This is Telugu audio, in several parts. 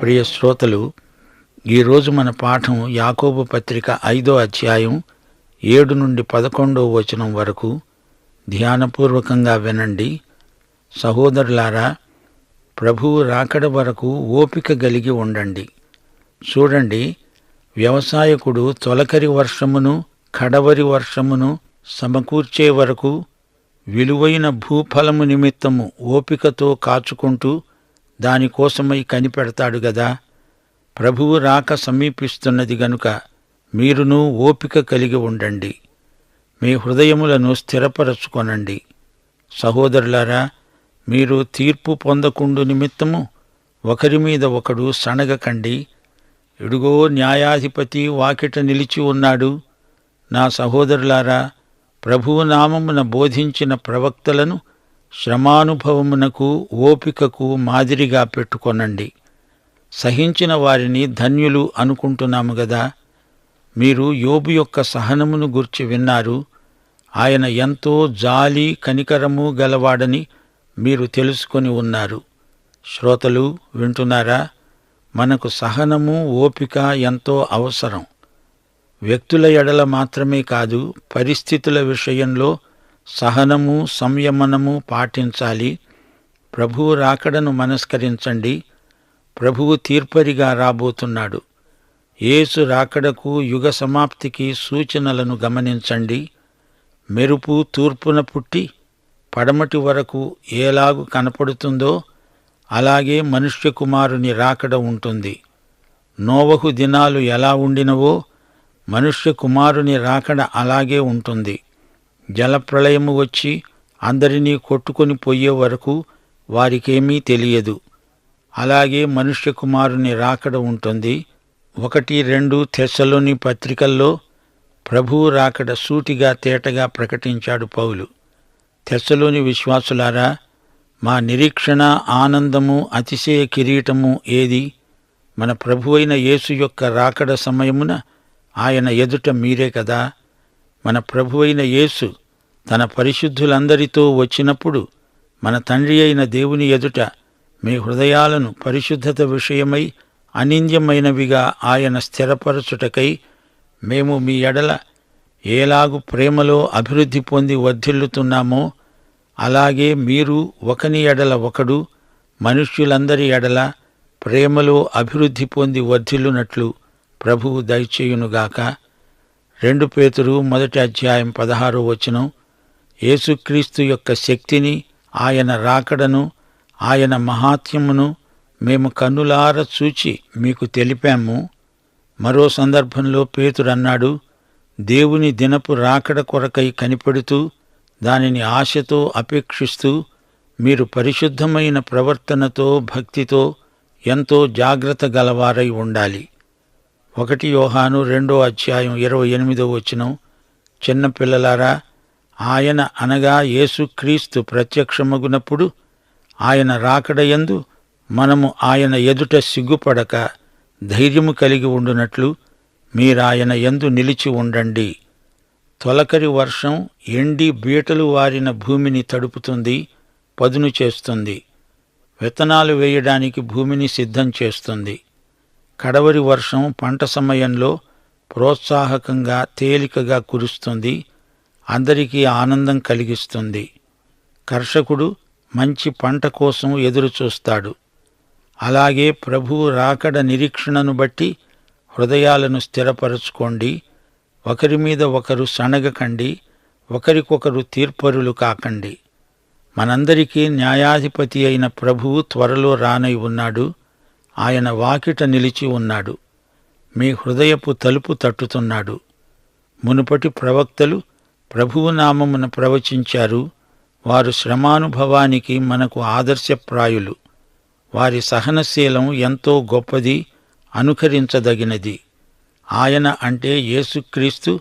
ప్రియ శ్రోతలు, ఈరోజు మన పాఠం యాకోబు పత్రిక 5వ అధ్యాయం 7 నుండి 11వ వచనం వరకు. ధ్యానపూర్వకంగా వినండి. సహోదరులారా, ప్రభువు రాకడ వరకు ఓపిక కలిగి ఉండండి. చూడండి, వ్యవసాయకుడు తొలకరి వర్షమును కడవరి వర్షమును సమకూర్చే వరకు విలువైన భూఫలము నిమిత్తము ఓపికతో కాచుకుంటూ దానికోసమై కనిపెడతాడు గదా. ప్రభువు రాక సమీపిస్తున్నది గనుక మీరును ఓపిక కలిగి ఉండండి. మీ హృదయములను స్థిరపరచుకొనండి. సహోదరులారా, మీరు తీర్పు పొందకుండు నిమిత్తము ఒకరి మీద ఒకడు సణగకండి. ఇడుగో, న్యాయాధిపతి వాకిట నిలిచి ఉన్నాడు. నా సహోదరులారా, ప్రభువు నామమున బోధించిన ప్రవక్తలను శ్రమానుభవమునకు ఓపికకు మాదిరిగా పెట్టుకొనండి. సహించిన వారిని ధన్యులు అనుకుంటున్నాము గదా. మీరు యోబు యొక్క సహనమును గూర్చి విన్నారు. ఆయన ఎంతో జాలి కనికరము గలవాడని మీరు తెలుసుకొని ఉన్నారు. శ్రోతలు వింటున్నారా? మనకు సహనము ఓపిక ఎంతో అవసరం. వ్యక్తుల ఎడల మాత్రమే కాదు, పరిస్థితుల విషయంలో సహనము సంయమనము పాటించాలి. ప్రభువు రాకడను మనస్కరించండి. ప్రభువు తీర్పరిగా రాబోతున్నాడు. యేసు రాకడకు యుగ సమాప్తికి సూచనలను గమనించండి. మెరుపు తూర్పున పుట్టి పడమటి వరకు ఏలాగు కనపడుతుందో అలాగే మనుష్య కుమారుని రాకడ ఉంటుంది. నోవహు దినాలు ఎలా ఉండినవో మనుష్య కుమారుని రాకడ అలాగే ఉంటుంది. జలప్రళయము వచ్చి అందరినీ కొట్టుకొని పోయే వరకు వారికేమీ తెలియదు. అలాగే మనుష్య కుమారుని రాకడ ఉంటుంది. 1-2 తెస్సలోని పత్రికల్లో ప్రభువు రాకడ సూటిగా తేటగా ప్రకటించాడు పౌలు. తెస్సలోని విశ్వాసులారా, మా నిరీక్షణ ఆనందము అతిశయ కిరీటము ఏది? మన ప్రభువైన యేసు యొక్క రాకడ సమయమున ఆయన ఎదుట మీరే కదా. మన ప్రభువైన యేసు తన పరిశుద్ధులందరితో వచ్చినప్పుడు మన తండ్రి అయిన దేవుని ఎదుట మీ హృదయాలను పరిశుద్ధత విషయమై అనింద్యమైనవిగా ఆయన స్థిరపరచుటకై మేము మీ ఎడల ఏలాగు ప్రేమలో అభివృద్ధి పొంది వర్ధిల్లుతున్నామో అలాగే మీరు ఒకని ఎడల ఒకడు మనుష్యులందరి ఎడల ప్రేమలో అభివృద్ధి పొంది వర్ధిల్లునట్లు ప్రభువు దయచేయునుగాక. 2 పేతురు 1వ అధ్యాయం 16వ వచనం. యేసుక్రీస్తు యొక్క శక్తిని, ఆయన రాకడను, ఆయన మహాత్మ్యమును మేము కన్నులార చూచి మీకు తెలిపాము. మరో సందర్భంలో పేతురు అన్నాడు, దేవుని దినపు రాకడ కొరకై కనిపెడుతూ దానిని ఆశతో అపేక్షిస్తూ మీరు పరిశుద్ధమైన ప్రవర్తనతో భక్తితో ఎంతో జాగ్రత్త గలవారై ఉండాలి. 1 యోహాను 2వ అధ్యాయం 28వ వచనం. చిన్నపిల్లలారా, ఆయన అనగా యేసుక్రీస్తు ప్రత్యక్షమగునప్పుడు ఆయన రాకడయందు మనము ఆయన ఎదుట సిగ్గుపడక ధైర్యము కలిగి ఉండునట్లు మీరాయన యందు నిలిచి ఉండండి. తొలకరి వర్షం ఎండి బీటలు వారిన భూమిని తడుపుతుంది, పదును చేస్తుంది. విత్తనాలు వేయడానికి భూమిని సిద్ధం చేస్తుంది. కడవరి వర్షం పంట సమయంలో ప్రోత్సాహకంగా తేలికగా కురుస్తుంది, అందరికీ ఆనందం కలిగిస్తుంది. కర్షకుడు మంచి పంట కోసం ఎదురుచూస్తాడు. అలాగే ప్రభువు రాకడ నిరీక్షణను బట్టి హృదయాలను స్థిరపరచుకోండి. ఒకరి మీద ఒకరు సణగకండి, ఒకరికొకరు తీర్పరులు కాకండి. మనందరికీ న్యాయాధిపతి అయిన ప్రభువు త్వరలో రానై ఉన్నాడు. ఆయన వాకిట నిలిచి ఉన్నాడు. మీ హృదయపు తలుపు తట్టుతున్నాడు. మునుపటి ప్రవక్తలు ప్రభువు నామమున ప్రవచించారు. వారు శ్రమానుభవానికి మనకు ఆదర్శప్రాయులు. వారి సహనశీలం ఎంతో గొప్పది, అనుకరించదగినది. ఆయన అంటే యేసుక్రీస్తు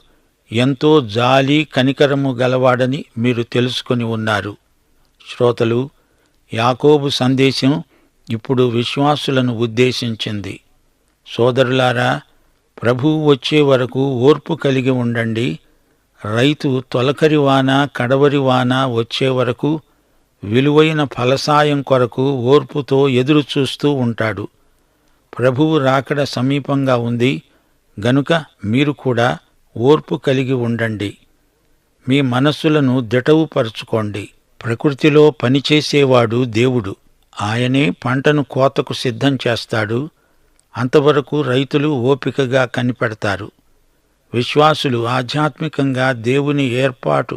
ఎంతో జాలి కనికరము గలవాడని మీరు తెలుసుకొని ఉన్నారు. శ్రోతలు, యాకోబు సందేశం ఇప్పుడు విశ్వాసులను ఉద్దేశించింది. సోదరులారా, ప్రభువు వచ్చే వరకు ఓర్పు కలిగి ఉండండి. రైతు తొలకరి వాన కడవరి వాన వచ్చే వరకు విలువైన ఫలసాయం కొరకు ఓర్పుతో ఎదురుచూస్తూ ఉంటాడు. ప్రభువు రాకడ సమీపంగా ఉంది గనుక మీరు కూడా ఓర్పు కలిగి ఉండండి. మీ మనస్సులను దిటవుపరుచుకోండి. ప్రకృతిలో పనిచేసేవాడు దేవుడు. ఆయనే పంటను కోతకు సిద్ధం చేస్తాడు. అంతవరకు రైతులు ఓపికగా కనిపెడతారు. విశ్వాసులు ఆధ్యాత్మికంగా దేవుని ఏర్పాటు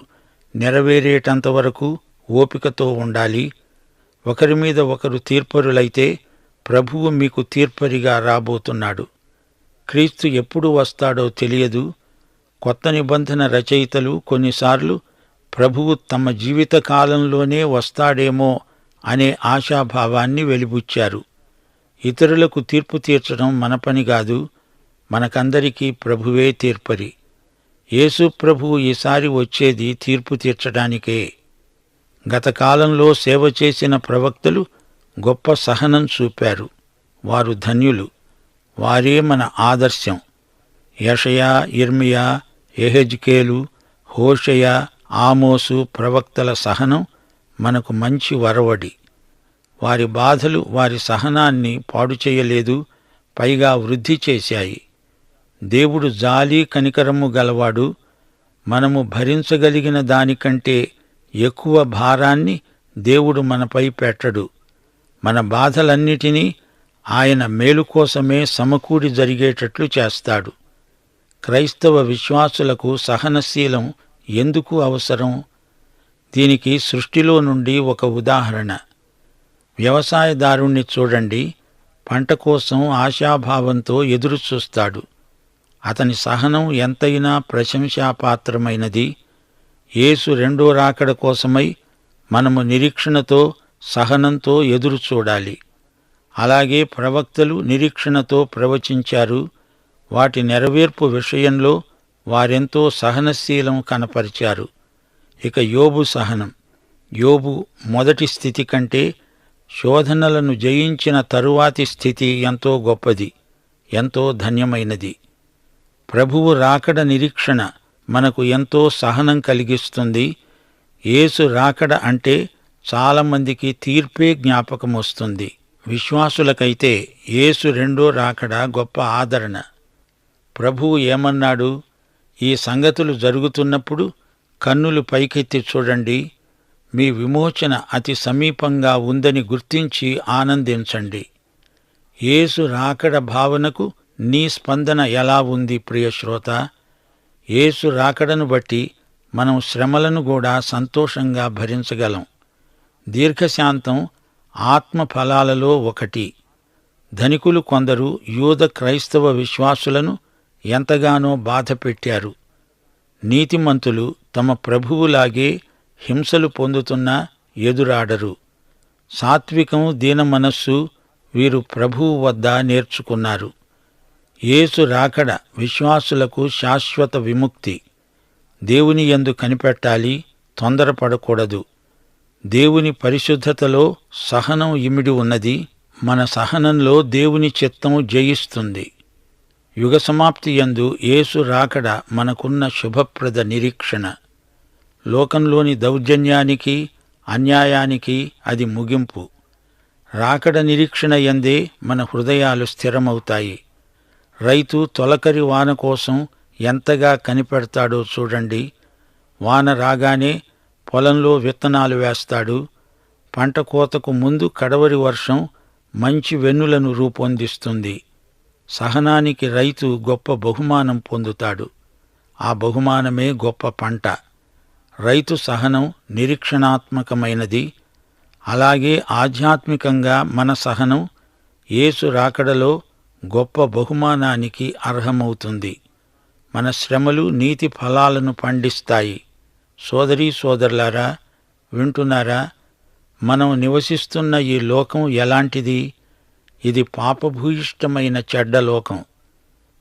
నెరవేరేటంతవరకు ఓపికతో ఉండాలి. ఒకరి మీద ఒకరు తీర్పరులైతే ప్రభువు మీకు తీర్పరిగా రాబోతున్నాడు. క్రీస్తు ఎప్పుడు వస్తాడో తెలియదు. కొత్త నిబంధన రచయితలు కొన్నిసార్లు ప్రభువు తమ జీవితకాలంలోనే వస్తాడేమో అనే ఆశాభావాన్ని వెలిబుచ్చారు. ఇతరులకు తీర్పు తీర్చడం మన పని కాదు, మనకందరికీ ప్రభువే తీర్పరి. యేసు ప్రభువు ఈసారి వచ్చేది తీర్పు తీర్చడానికే. గత కాలంలో సేవ చేసిన ప్రవక్తలు గొప్ప సహనం చూపారు. వారు ధన్యులు. వారే మన ఆదర్శం. యెషయా, యిర్మీయా, యెహెజ్కేలు, హోషేయ, ఆమోసు ప్రవక్తల సహనం మనకు మంచి వరవడి. వారి బాధలు వారి సహనాన్ని పాడు చేయలేదు, పైగా వృద్ధి చేశాయి. దేవుడు జాలి కనికరము గలవాడు. మనము భరించగలిగిన దానికంటే ఎక్కువ భారాన్ని దేవుడు మనపై పెట్టడు. మన బాధలన్నిటినీ ఆయన మేలు కోసమే సమకూడి జరిగేటట్లు చేస్తాడు. క్రైస్తవ విశ్వాసులకు సహనశీలం ఎందుకు అవసరం? దీనికి సృష్టిలో నుండి ఒక ఉదాహరణ. వ్యవసాయదారుణ్ణి చూడండి. పంట కోసం ఆశాభావంతో ఎదురుచూస్తాడు. అతని సహనం ఎంతైనా ప్రశంసాపాత్రమైనది. యేసు రెండో రాకడ కోసమై మనము నిరీక్షణతో సహనంతో ఎదురుచూడాలి. అలాగే ప్రవక్తలు నిరీక్షణతో ప్రవచించారు. వాటి నెరవేర్పు విషయంలో వారెంతో సహనశీలం కనపరిచారు. ఇక యోబు సహనం. యోబు మొదటి స్థితి కంటే శోధనలను జయించిన తరువాతి స్థితి ఎంతో గొప్పది, ఎంతో ధన్యమైనది. ప్రభువు రాకడ నిరీక్షణ మనకు ఎంతో సహనం కలిగిస్తుంది. యేసు రాకడ అంటే చాలామందికి తీర్పే జ్ఞాపకం వస్తుంది. విశ్వాసులకైతే యేసు రెండో రాకడ గొప్ప ఆదరణ. ప్రభువు ఏమన్నాడు? ఈ సంగతులు జరుగుతున్నప్పుడు కన్నులు పైకెత్తి చూడండి. మీ విమోచన అతి సమీపంగా ఉందని గుర్తించి ఆనందించండి. యేసు రాకడ భావనకు నీ స్పందన ఎలా ఉంది ప్రియశ్రోత? యేసు రాకడను బట్టి మనం శ్రమలను కూడా సంతోషంగా భరించగలం. దీర్ఘశాంతం ఆత్మ ఫలాలలో ఒకటి. ధనికులు కొందరు యూద క్రైస్తవ విశ్వాసులను ఎంతగానో బాధపెట్టారు. నీతిమంతులు తమ ప్రభువులాగే హింసలు పొందుతున్నా ఎదురాడరు. సాత్వికం, దీనమనస్సు వీరు ప్రభువు వద్ద నేర్చుకున్నారు. యేసు రాకడ విశ్వాసులకు శాశ్వత విముక్తి. దేవుని యందు కనిపెట్టాలి, తొందరపడకూడదు. దేవుని పరిశుద్ధతలో సహనం ఇమిడి ఉన్నది. మన సహనంలో దేవుని చిత్తం జయిస్తుంది. యుగ సమాప్తి యందు యేసు రాకడ మనకున్న శుభప్రద నిరీక్షణ. లోకంలోని దౌర్జన్యానికి, అన్యాయానికి అది ముగింపు. రాకడ నిరీక్షణ యందే మన హృదయాలు స్థిరమవుతాయి. రైతు తొలకరి వాన కోసం ఎంతగా కనిపెడతాడో చూడండి. వాన రాగానే పొలంలో విత్తనాలు వేస్తాడు. పంట కోతకు ముందు కడవరి వర్షం మంచి వెన్నులను రూపొందిస్తుంది. సహనానికి రైతు గొప్ప బహుమానం పొందుతాడు. ఆ బహుమానమే గొప్ప పంట. రైతు సహనం నిరీక్షణాత్మకమైనది. అలాగే ఆధ్యాత్మికంగా మన సహనం యేసు రాకడలో గొప్ప బహుమానానికి అర్హమవుతుంది. మన శ్రమలు నీతి ఫలాలను పండిస్తాయి. సోదరీ సోదరులారా, వింటున్నారా? మనం నివసిస్తున్న ఈ లోకం ఎలాంటిది? ఇది పాపభూయిష్టమైన చెడ్డ లోకం.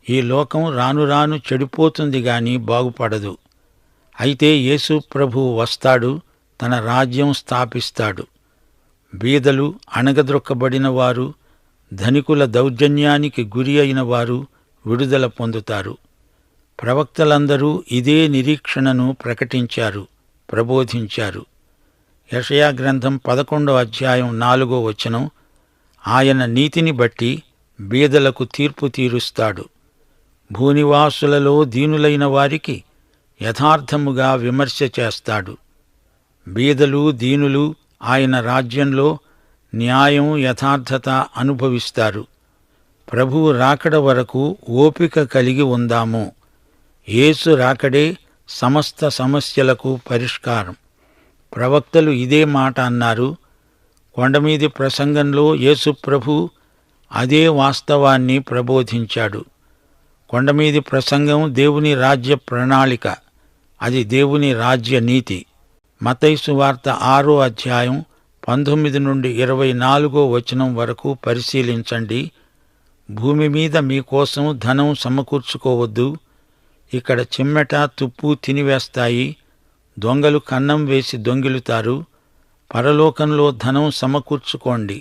ఈ లోకం రాను రాను చెడిపోతుంది గాని బాగుపడదు. అయితే యేసు ప్రభువు వస్తాడు, తన రాజ్యం స్థాపిస్తాడు. బీదలు, అణగద్రొక్కబడిన వారు, ధనికుల దౌర్జన్యానికి గురి అయిన వారు విడుదల పొందుతారు. ప్రవక్తలందరూ ఇదే నిరీక్షణను ప్రకటించారు, ప్రబోధించారు. యెషయా గ్రంథం 11వ అధ్యాయం 4వ వచనం, ఆయన నీతిని బట్టి బీదలకు తీర్పు తీరుస్తాడు. భూనివాసులలో దీనులైన వారికి యథార్థముగా విమర్శ చేస్తాడు. బీదలు దీనులు ఆయన రాజ్యంలో న్యాయం యథార్థత అనుభవిస్తారు. ప్రభువు రాకడ వరకు ఓపిక కలిగి ఉందాము. యేసు రాకడే సమస్త సమస్యలకు పరిష్కారం. ప్రవక్తలు ఇదే మాట అన్నారు. కొండమీది ప్రసంగంలో యేసు ప్రభు అదే వాస్తవాన్ని ప్రబోధించాడు. కొండమీది ప్రసంగం దేవుని రాజ్య ప్రణాళిక. అది దేవుని రాజ్య నీతి. మత్తయి సువార్త 6వ అధ్యాయం 19 నుండి 24వ వచనం వరకు పరిశీలించండి. భూమి మీద మీకోసం ధనం సమకూర్చుకోవద్దు. ఇక్కడ చిమ్మెట తుప్పు తినివేస్తాయి, దొంగలు కన్నం వేసి దొంగిలుతారు. పరలోకంలో ధనం సమకూర్చుకోండి.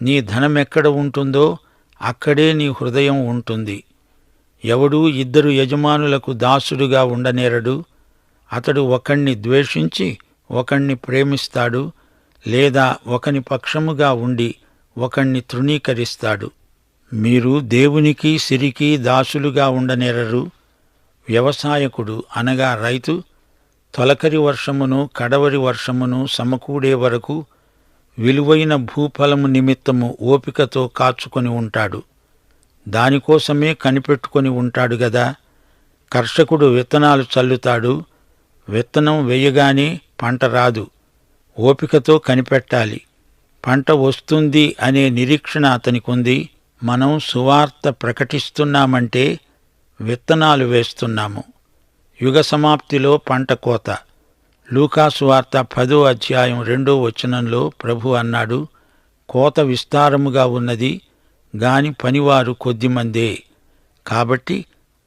నీ ధనమెక్కడ ఉంటుందో అక్కడే నీ హృదయం ఉంటుంది. ఎవడూ 2 యజమానులకు దాసుడుగా ఉండనేరడు. అతడు ఒకణ్ణి ద్వేషించి ఒకణ్ణి ప్రేమిస్తాడు, లేదా ఒకని పక్షముగా ఉండి ఒకణ్ణి తృణీకరిస్తాడు. మీరు దేవునికి సిరికి దాసులుగా ఉండనేరరు. వ్యవసాయకుడు అనగా రైతు తొలకరి వర్షమును కడవరి వర్షమును సమకూడే వరకు విలువైన భూఫలము నిమిత్తము ఓపికతో కాచుకొని ఉంటాడు. దానికోసమే కనిపెట్టుకొని ఉంటాడు గదా. కర్షకుడు విత్తనాలు చల్లుతాడు. విత్తనం వెయ్యగానే పంట రాదు. ఓపికతో కనిపెట్టాలి. పంట వస్తుంది అనే నిరీక్షణ అతనికుంది. మనం సువార్త ప్రకటిస్తున్నామంటే విత్తనాలు వేస్తున్నాము. యుగ సమాప్తిలో పంట కోత. లూకాసు వార్త 10వ అధ్యాయం 2వ వచనంలో ప్రభు అన్నాడు, కోత విస్తారముగా ఉన్నది, గాని పనివారు కొద్దిమందే. కాబట్టి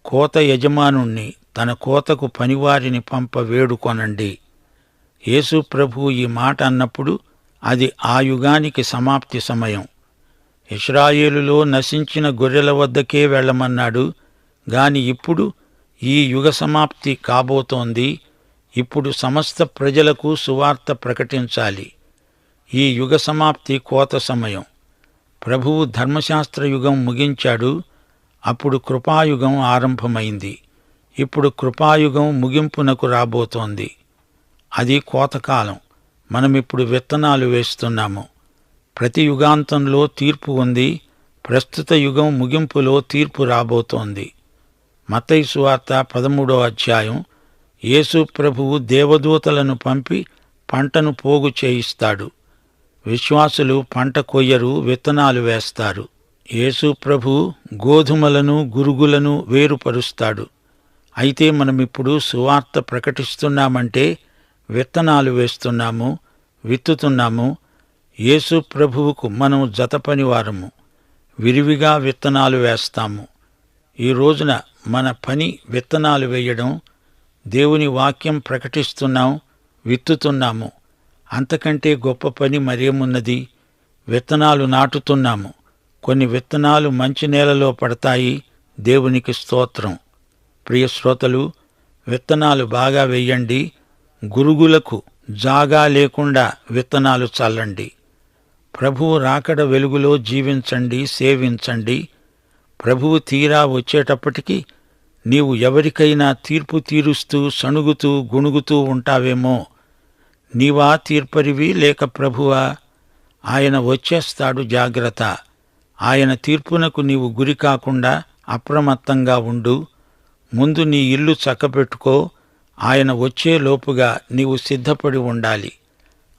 కోత యజమానుణ్ణి తన కోతకు పనివారిని పంప వేడుకొనండి. యేసు ప్రభు ఈ మాట అన్నప్పుడు అది ఆ యుగానికి సమాప్తి సమయం. ఇశ్రాయేలులో నశించిన గొర్రెల వద్దకే వెళ్ళమన్నాడు. గాని ఇప్పుడు ఈ యుగ సమాప్తి కాబోతోంది. ఇప్పుడు సమస్త ప్రజలకు సువార్త ప్రకటించాలి. ఈ యుగ సమాప్తి కోత సమయం. ప్రభువు ధర్మశాస్త్ర యుగం ముగించాడు. అప్పుడు కృపాయుగం ఆరంభమైంది. ఇప్పుడు కృపాయుగం ముగింపునకు రాబోతోంది. అది కోతకాలం. మనమిప్పుడు విత్తనాలు వేస్తున్నాము. ప్రతి యుగాంతంలో తీర్పు ఉంది. ప్రస్తుత యుగం ముగింపులో తీర్పు రాబోతోంది. మత్తయి సువార్త 13వ అధ్యాయం. యేసు ప్రభువు దేవదూతలను పంపి పంటను పోగు చేయిస్తాడు. విశ్వాసులు పంట కొయ్యరు, విత్తనాలు వేస్తారు. యేసు ప్రభు గోధుమలను గురుగులను వేరుపరుస్తాడు. అయితే మనమిప్పుడు సువార్త ప్రకటిస్తున్నామంటే విత్తనాలు వేస్తున్నాము, విత్తుతున్నాము. యేసు ప్రభువుకు మనం జతపనివారము. విరివిగా విత్తనాలు వేస్తాము. ఈ రోజున మన పని విత్తనాలు వేయడం. దేవుని వాక్యం ప్రకటిస్తున్నాం, విత్తుతున్నాము. అంతకంటే గొప్ప పని మరేమున్నది? విత్తనాలు నాటుతున్నాము. కొన్ని విత్తనాలు మంచి నేలలో పడతాయి. దేవునికి స్తోత్రం. ప్రియ శ్రోతలు, విత్తనాలు బాగా వెయ్యండి. గురుగులకు జాగా లేకుండా విత్తనాలు చల్లండి. ప్రభువు రాకడ వెలుగులో జీవించండి, సేవించండి. ప్రభువు తీరా వచ్చేటప్పటికి నీవు ఎవరికైనా తీర్పు తీరుస్తూ సణుగుతూ గుణుగుతూ ఉంటావేమో. నీవా తీర్పరివి లేక ప్రభువా? ఆయన వచ్చేస్తాడు, జాగ్రత్త. ఆయన తీర్పునకు నీవు గురి కాకుండా అప్రమత్తంగా ఉండు. ముందు నీ ఇల్లు చక్కబెట్టుకో. ఆయన వచ్చేలోపుగా నీవు సిద్ధపడి ఉండాలి.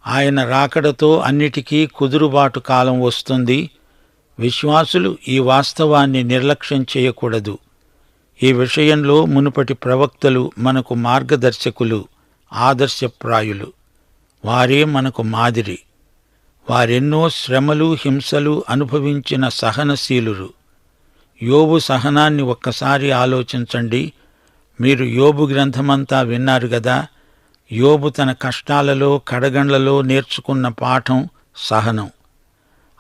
ఆయన రాకడతో అన్నిటికీ కుదురుబాటు కాలం వస్తుంది. విశ్వాసులు ఈ వాస్తవాన్ని నిర్లక్ష్యం చేయకూడదు. ఈ విషయంలో మునుపటి ప్రవక్తలు మనకు మార్గదర్శకులు, ఆదర్శప్రాయులు. వారే మనకు మాదిరి. వారెన్నో శ్రమలు, హింసలు అనుభవించిన సహనశీలురు. యోబు సహనాన్ని ఒక్కసారి ఆలోచించండి. మీరు యోబు గ్రంథమంతా విన్నారు గదా. యోబు తన కష్టాలలో, కడగండ్లలో నేర్చుకున్న పాఠం సహనం.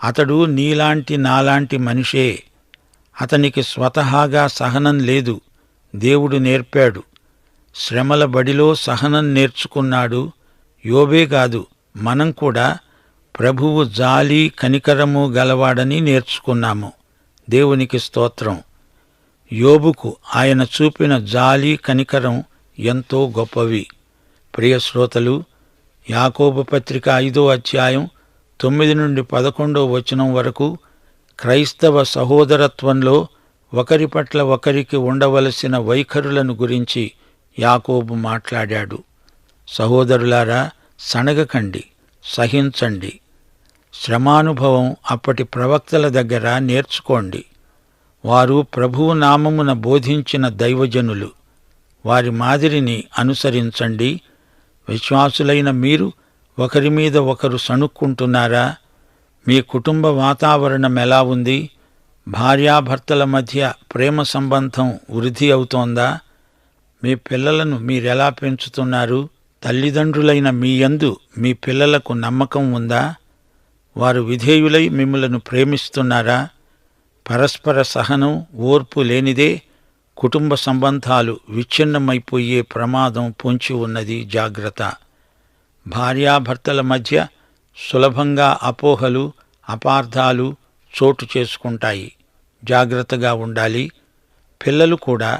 అతడు నీలాంటి నాలాంటి మనిషే. అతనికి స్వతహాగా సహనం లేదు, దేవుడు నేర్పాడు. శ్రమల బడిలో సహనం నేర్చుకున్నాడు. యోబే కాదు, మనం కూడా ప్రభువు జాలి కనికరము గలవాడని నేర్చుకున్నాము. దేవునికి స్తోత్రం. యోబుకు ఆయన చూపిన జాలి కనికరం ఎంతో గొప్పవి. ప్రియ శ్రోతలు, యాకోబు పత్రిక 5వ అధ్యాయం 9-11 వరకు క్రైస్తవ సహోదరత్వంలో ఒకరి పట్ల ఒకరికి ఉండవలసిన వైఖరులను గురించి యాకోబు మాట్లాడాడు. సహోదరులారా, సణగకండి, సహించండి. శ్రమానుభవం అప్పటి ప్రవక్తల దగ్గర నేర్చుకోండి. వారు ప్రభువు నామమున బోధించిన దైవజనులు. వారి మాదిరిని అనుసరించండి. విశ్వాసులైన మీరు ఒకరి మీద ఒకరు సణుక్కుంటున్నారా? మీ కుటుంబ వాతావరణం ఎలా ఉంది? భార్యాభర్తల మధ్య ప్రేమ సంబంధం వృద్ధి అవుతోందా? మీ పిల్లలను మీరెలా పెంచుతున్నారు? తల్లిదండ్రులైన మీ యందు మీ పిల్లలకు నమ్మకం ఉందా? వారు విధేయులై మిమ్ములను ప్రేమిస్తున్నారా? పరస్పర సహనం, ఓర్పు లేనిదే కుటుంబ సంబంధాలు విచ్ఛిన్నమైపోయే ప్రమాదం పొంచి ఉన్నది. జాగ్రత్త. భార్యాభర్తల మధ్య సులభంగా అపోహలు, అపార్థాలు చోటు చేసుకుంటాయి. జాగ్రత్తగా ఉండాలి. పిల్లలు కూడా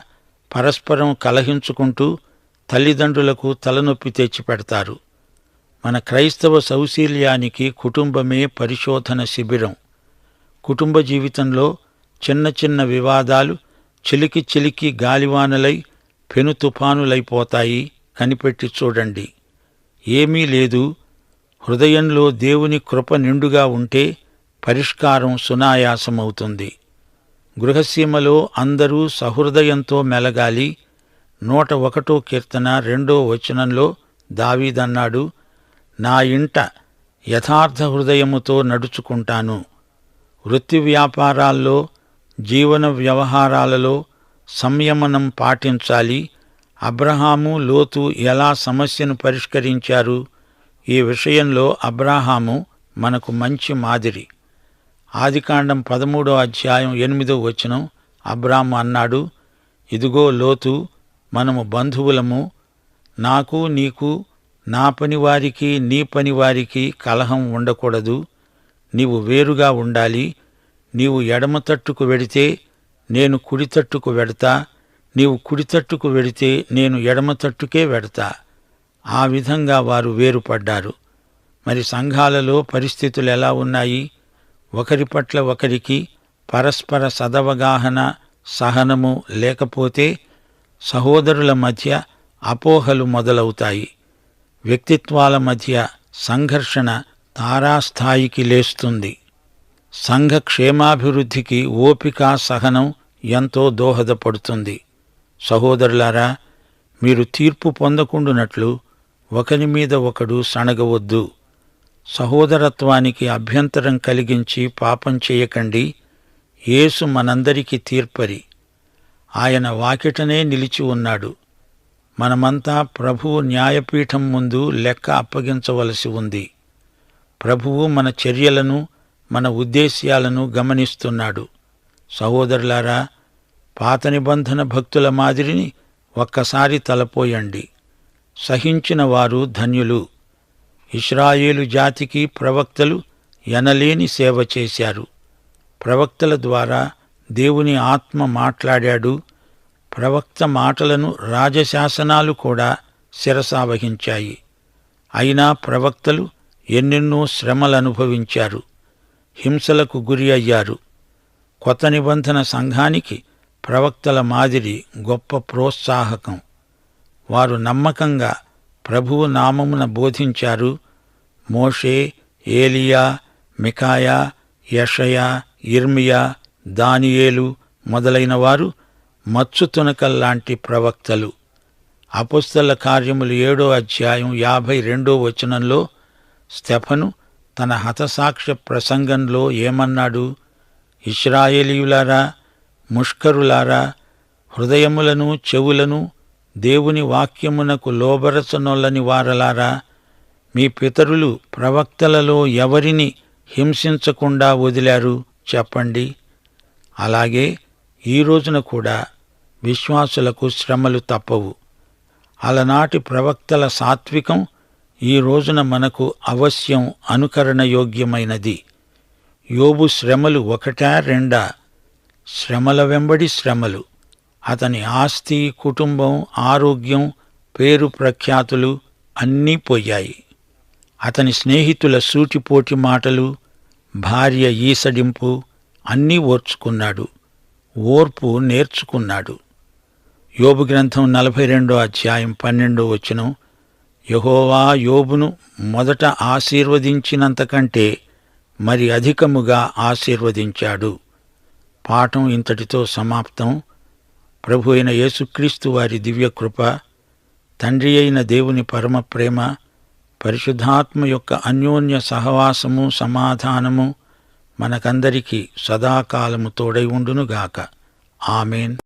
పరస్పరం కలహించుకుంటూ తల్లిదండ్రులకు తలనొప్పి తెచ్చిపెడతారు. మన క్రైస్తవ సౌశీల్యానికి కుటుంబమే పరిశోధన శిబిరం. కుటుంబ జీవితంలో చిన్న చిన్న వివాదాలు చిలికి చిలికి గాలివానలై పెను తుఫానులైపోతాయి. కనిపెట్టి చూడండి. ఏమీ లేదు. హృదయంలో దేవుని కృప నిండుగా ఉంటే పరిష్కారం సునాయాసమవుతుంది. గృహసీమలో అందరూ సహృదయంతో మెలగాలి. 101వ కీర్తన 2వ వచనంలో దావీదన్నాడు, నా ఇంట యథార్థ హృదయముతో నడుచుకుంటాను. వృత్తి వ్యాపారాల్లో, జీవన వ్యవహారాలలో సంయమనం పాటించాలి. అబ్రహాము, లోతు ఎలా సమస్యను పరిష్కరించారు? ఈ విషయంలో అబ్రాహాము మనకు మంచి మాదిరి. ఆదికాండం 13వ అధ్యాయం 8వ వచనం అబ్రాము అన్నాడు, ఇదిగో లోతు, మనము బంధువులము. నాకు నీకు, నా పనివారికి నీ పనివారికి కలహం ఉండకూడదు. నీవు వేరుగా ఉండాలి. నీవు ఎడమ తట్టుకు వెడితే నేను కుడి తట్టుకు వెడతా. నీవు కుడి తట్టుకు వెడితే నేను ఎడమ తట్టుకే వెడతా. ఆ విధంగా వారు వేరుపడ్డారు. మరి సంఘాలలో పరిస్థితులు ఎలా ఉన్నాయి? ఒకరి పట్ల ఒకరికి పరస్పర సదవగాహన, సహనము లేకపోతే సహోదరుల మధ్య అపోహలు మొదలవుతాయి. వ్యక్తిత్వాల మధ్య సంఘర్షణ తారాస్థాయికి లేస్తుంది. సంఘ క్షేమాభివృద్ధికి ఓపిక, సహనం ఎంతో దోహదపడుతుంది. సహోదరులారా, మీరు తీర్పు పొందకుండునట్లు ఒకరి మీద ఒకడు సణగవద్దు. సహోదరత్వానికి అభ్యంతరం కలిగించి పాపం చేయకండి. యేసు మనందరికీ తీర్పరి. ఆయన వాకిటనే నిలిచి ఉన్నాడు. మనమంతా ప్రభువు న్యాయపీఠం ముందు లెక్క అప్పగించవలసి ఉంది. ప్రభువు మన చర్యలను, మన ఉద్దేశ్యాలను గమనిస్తున్నాడు. సహోదరులారా, పాత నిబంధన భక్తుల మాదిరిని ఒక్కసారి తలపోయండి. సహించిన వారు ధన్యులు. ఇశ్రాయేలు జాతికి ప్రవక్తలు ఎనలేని సేవ చేశారు. ప్రవక్తల ద్వారా దేవుని ఆత్మ మాట్లాడాడు. ప్రవక్త మాటలను రాజశాసనాలు కూడా శిరసావహించాయి. అయినా ప్రవక్తలు ఎన్నెన్నో శ్రమలనుభవించారు, హింసలకు గురి అయ్యారు. కొత్త నిబంధన సంఘానికి ప్రవక్తల మాదిరి గొప్ప ప్రోత్సాహకం. వారు నమ్మకంగా ప్రభువు నామమున బోధించారు. మోషే, ఏలియా, మికాయా, యెషయా, ఇర్మియా, దానియేలు మొదలైన వారు మచ్చు తునకల్లాంటి ప్రవక్తలు. అపొస్తలుల కార్యములు 7వ అధ్యాయం 52వ వచనంలో స్తెఫను తన హతసాక్ష్య ప్రసంగంలో ఏమన్నాడు? ఇశ్రాయేలీయులారా, ముష్కరులారా, హృదయములను చెవులను దేవుని వాక్యమునకు లోబరచనొల్లని వారలారా, మీ పితరులు ప్రవక్తలలో ఎవరిని హింసించకుండా వదిలారు చెప్పండి. అలాగే ఈ రోజున కూడా విశ్వాసులకు శ్రమలు తప్పవు. అలనాటి ప్రవక్తల సాత్వికం ఈ రోజున మనకు అవశ్యం అనుకరణయోగ్యమైనది. యోబు శ్రమలు ఒకటా రెండా? శ్రమల వెంబడి శ్రమలు. అతని ఆస్తి, కుటుంబం, ఆరోగ్యం, పేరు ప్రఖ్యాతులు అన్నీ పోయాయి. అతని స్నేహితుల సూటిపోటి మాటలు, భార్య ఈసడింపు అన్నీ ఓర్చుకున్నాడు. ఓర్పు నేర్చుకున్నాడు. యోబు గ్రంథం 42 అధ్యాయం 12 వచనం, యెహోవా యోబును మొదట ఆశీర్వదించినంతకంటే మరి అధికముగా ఆశీర్వదించాడు. పాఠం ఇంతటితో సమాప్తం. ప్రభు అయిన యేసుక్రీస్తు వారి దివ్యకృప, తండ్రి అయిన దేవుని పరమ ప్రేమ, పరిశుద్ధాత్మ యొక్క అన్యోన్య సహవాసము, సమాధానము మనకందరికీ సదాకాలము తోడై ఉండునుగాక. ఆమేన్.